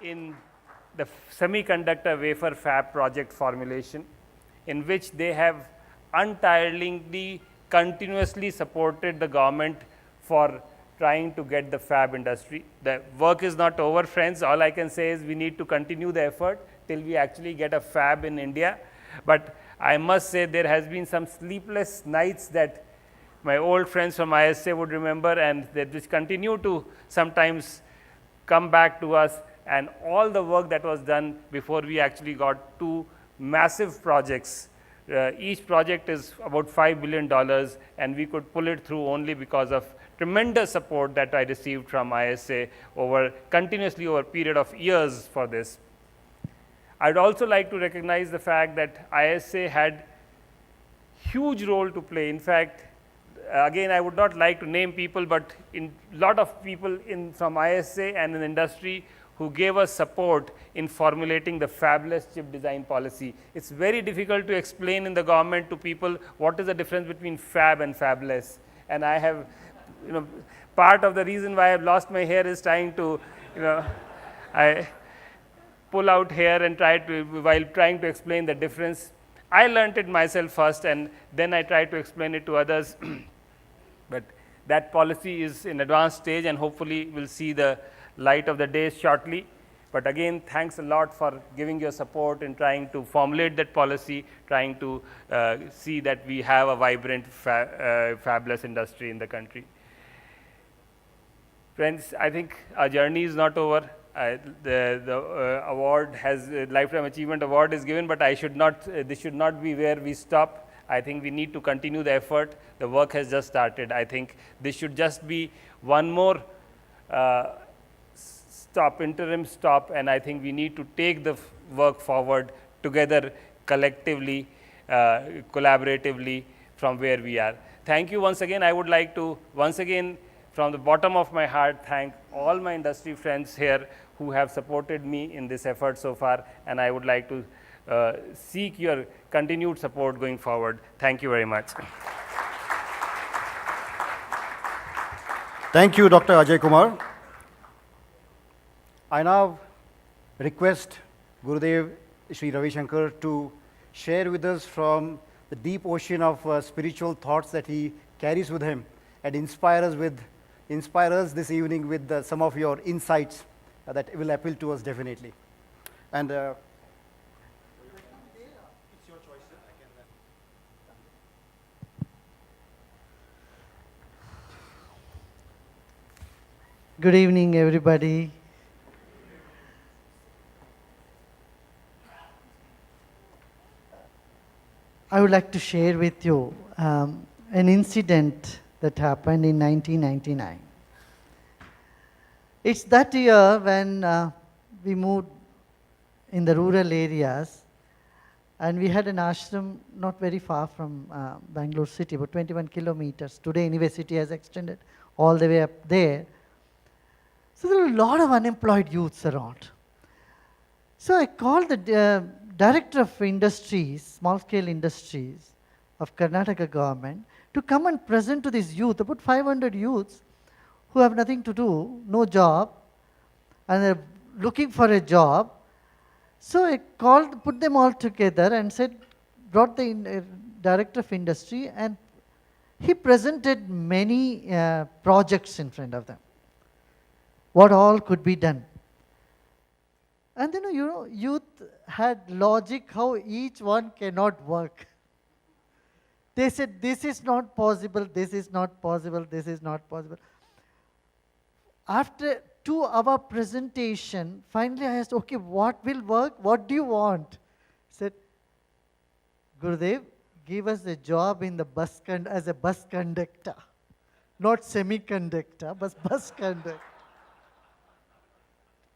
in the semiconductor wafer fab project formulation, in which they have untiringly, continuously supported the government for trying to get the fab industry. The work is not over, friends. All I can say is we need to continue the effort till we actually get a fab in India. But I must say there has been some sleepless nights that my old friends from ISA would remember, and they just continue to sometimes come back to us, and all the work that was done before we actually got two massive projects. Each project is about $5 billion, and we could pull it through only because of tremendous support that I received from ISA continuously over a period of years for this. I'd also like to recognize the fact that ISA had huge role to play. In fact, again, I would not like to name people, but in lot of people from ISA and in industry who gave us support in formulating the fabless chip design policy. It's very difficult to explain in the government to people what is the difference between fab and fabless. And I have, part of the reason why I've lost my hair is trying to, I pull out hair and while trying to explain the difference. I learned it myself first, and then I tried to explain it to others. But that policy is in advanced stage, and hopefully we'll see the light of the day shortly. But again, thanks a lot for giving your support in trying to formulate that policy, trying to see that we have a vibrant fabless industry in the country. Friends, I think our journey is not over. The award has Lifetime Achievement Award is given, but this should not be where we stop. I think we need to continue the effort. The work has just started. I think this should just be one more interim stop, and I think we need to take the work forward together, collectively, collaboratively from where we are. Thank you once again. I would like to once again, from the bottom of my heart, thank all my industry friends here who have supported me in this effort so far, and I would like to seek your continued support going forward. Thank you very much. Thank you, Dr. Ajay Kumar. I now request Gurudev Sri Ravi Shankar to share with us from the deep ocean of spiritual thoughts that he carries with him, and inspire us this evening with some of your insights that will appeal to us definitely. And it's your choice, sir. Good evening, everybody. I would like to share with you an incident that happened in 1999. It's that year when we moved in the rural areas, and we had an ashram not very far from Bangalore city, about 21 kilometers. Today, university has extended all the way up there. So there were a lot of unemployed youths around. So I called the Director of Industries, Small-Scale Industries of Karnataka government to come and present to these youth, about 500 youths who have nothing to do, no job, and they're looking for a job. So I put them all together and brought the Director of Industry, and he presented many projects in front of them, what all could be done. And then, youth had logic how each one cannot work. They said, this is not possible, this is not possible, this is not possible. After 2-hour presentation, finally I asked, okay, what will work? What do you want? He said, Gurudev, give us a job in the as a bus conductor. Not semiconductor, but bus conductor.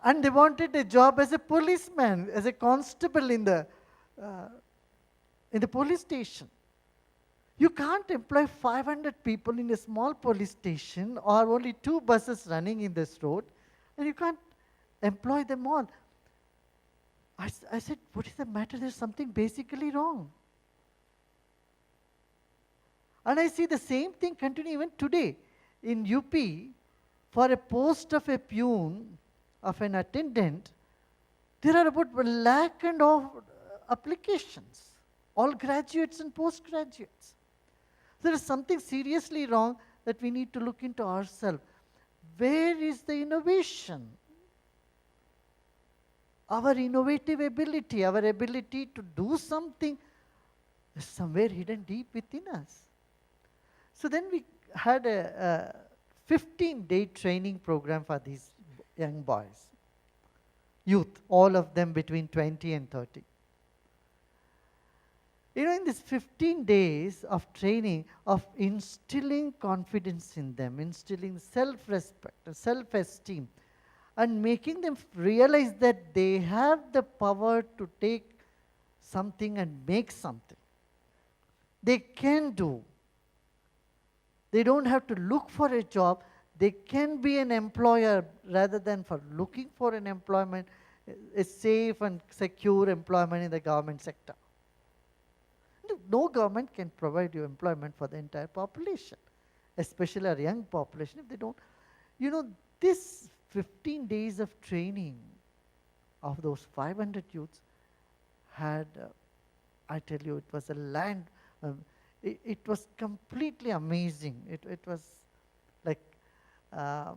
And they wanted a job as a policeman, as a constable in the police station. You can't employ 500 people in a small police station, or only 2 buses running in this road, and you can't employ them all. I said, what is the matter? There's something basically wrong. And I see the same thing continue even today. In UP, for a post of a peon, of an attendant, There are about 1 lakh and of applications, all graduates and postgraduates. There is something seriously wrong that we need to look into ourselves. Where is the innovation? Our innovative ability, our ability to do something is somewhere hidden deep within us. So then we had a 15-day training program for these young boys, youth, all of them between 20 and 30. You know, in these 15 days of training, of instilling confidence in them, instilling self-respect, self-esteem, and making them realize that they have the power to take something and make something. They can do. They don't have to look for a job. They can be an employer rather than for looking for an employment, a safe and secure employment in the government sector. No government can provide you employment for the entire population, especially our young population, if they don't. You know, this 15 days of training of those 500 youths had, I tell you, it was a land, it was completely amazing. It was like our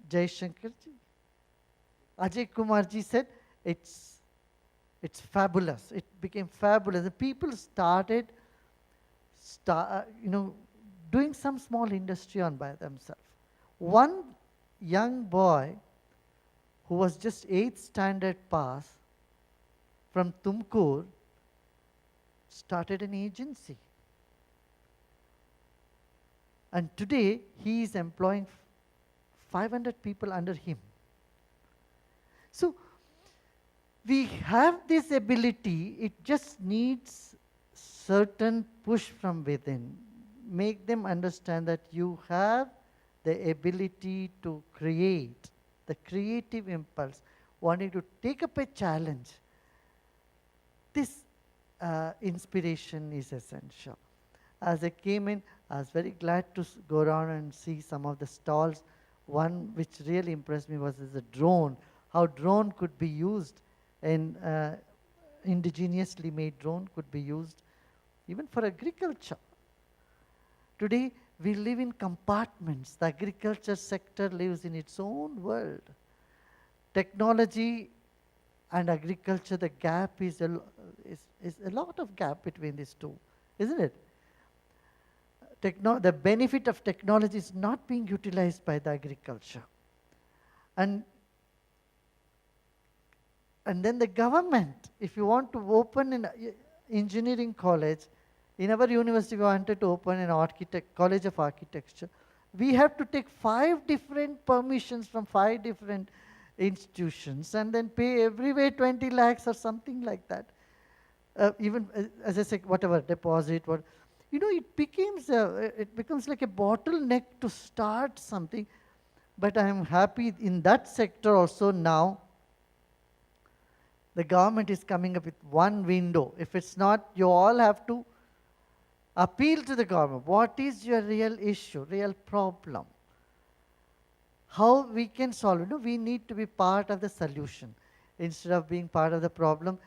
Jaishankarji, Ajay Kumarji said, it's fabulous. It became fabulous. The people started, doing some small industry on by themselves. One young boy who was just 8th standard pass from Tumkur started an agency. And today he is employing 500 people under him. So we have this ability, it just needs certain push from within. Make them understand that you have the ability to create, the creative impulse, wanting to take up a challenge. This inspiration is essential. As I came in, I was very glad to go around and see some of the stalls. One which really impressed me was the drone, how drone could be used, and indigenously made drone could be used even for agriculture. Today, we live in compartments. The agriculture sector lives in its own world. Technology and agriculture, the gap is a lot of gap between these two, isn't it? The benefit of technology is not being utilized by the agriculture. And then the government, if you want to open an engineering college, in our university we wanted to open an college of architecture, we have to take 5 different permissions from 5 different institutions and then pay everywhere 20 lakhs or something like that. Even, as I said, whatever, deposit, it becomes like a bottleneck to start something. But I am happy in that sector also now, the government is coming up with one window. If it's not, you all have to appeal to the government. What is your real issue, real problem? How we can solve it? No, we need to be part of the solution instead of being part of the problem.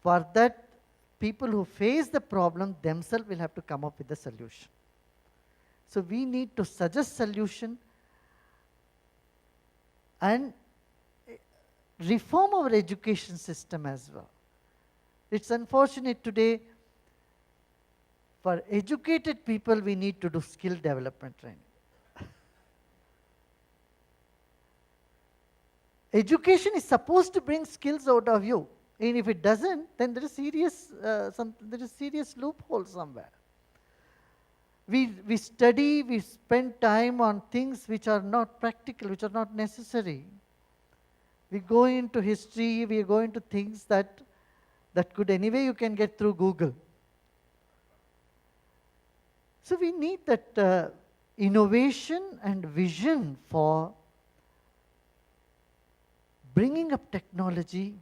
For that, people who face the problem themselves will have to come up with the solution. So we need to suggest solution and reform our education system as well. It's unfortunate today, for educated people, we need to do skill development training. Education is supposed to bring skills out of you. And if it doesn't, then there is serious loophole somewhere. We study, we spend time on things which are not practical, which are not necessary. We go into history, we go into things that could anyway you can get through Google. So we need that innovation and vision for bringing up technology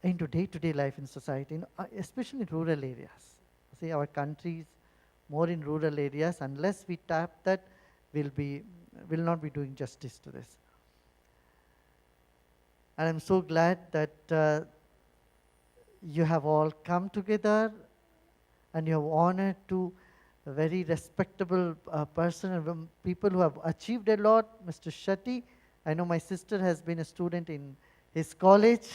into day-to-day life in society, especially in rural areas. See, our country is more in rural areas. Unless we tap that, will not be doing justice to this. And I'm so glad that you have all come together and you have honored to a very respectable person and people who have achieved a lot. Mr. Shetty, I know my sister has been a student in his college.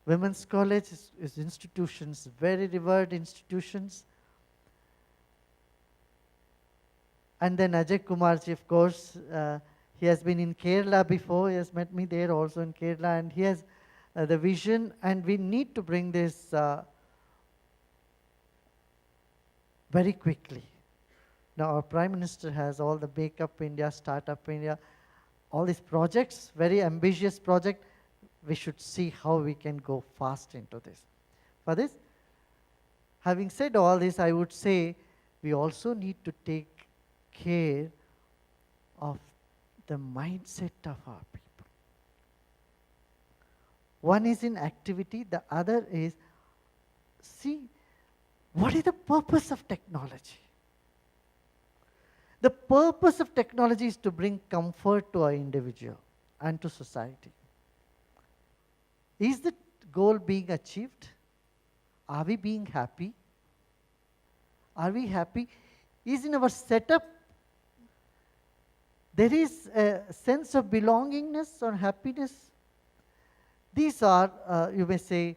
Women's college is institutions, very revered institutions. And then Ajay Kumarji, of course, he has been in Kerala before. He has met me there also in Kerala, and he has the vision, and we need to bring this very quickly. Now our Prime Minister has all the Make Up India, Startup India, all these projects, very ambitious project. We should see how we can go fast into this. For this, having said all this, I would say we also need to take care of the mindset of our people. One is in activity, the other is, see, what is the purpose of technology? The purpose of technology is to bring comfort to our individual and to society. Is the goal being achieved? Are we being happy? Are we happy? Is in our setup there is a sense of belongingness or happiness? These are, you may say,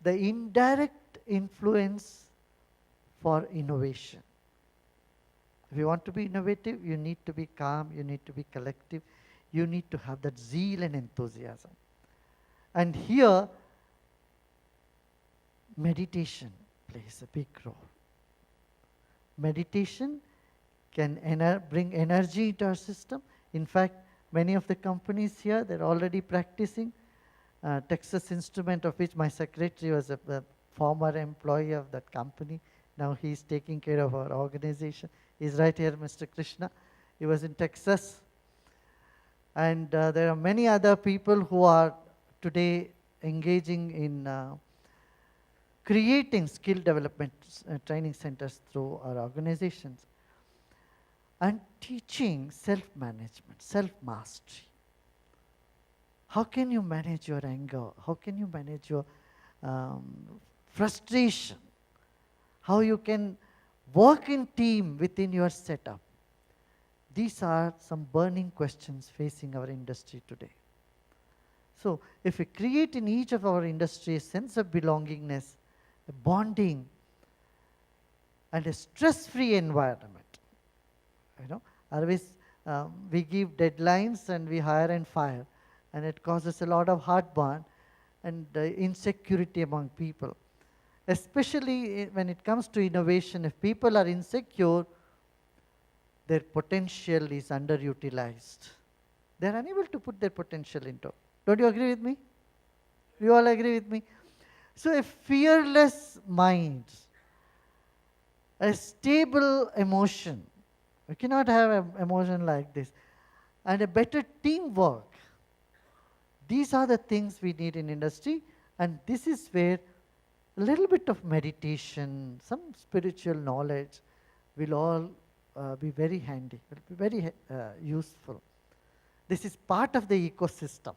the indirect influence for innovation. If you want to be innovative, you need to be calm, you need to be collective, you need to have that zeal and enthusiasm. And here, meditation plays a big role. Meditation can bring energy into our system. In fact, many of the companies here, they're already practicing. Texas Instrument, of which my secretary was a former employee of that company. Now he's taking care of our organization. He's right here, Mr. Krishna. He was in Texas. And there are many other people who are today engaging in creating skill development training centers through our organizations and teaching self-management, self-mastery. How can you manage your anger? How can you manage your frustration? How you can work in team within your setup? These are some burning questions facing our industry today. So if we create in each of our industry a sense of belongingness, a bonding, and a stress-free environment, otherwise we give deadlines and we hire and fire, and it causes a lot of heartburn and insecurity among people. Especially when it comes to innovation, if people are insecure, their potential is underutilized. They are unable to put their potential into. Don't you agree with me? You all agree with me? So a fearless mind, a stable emotion, we cannot have an emotion like this, and a better teamwork. These are the things we need in industry, and this is where a little bit of meditation, some spiritual knowledge will all be very handy, will be very useful. This is part of the ecosystem.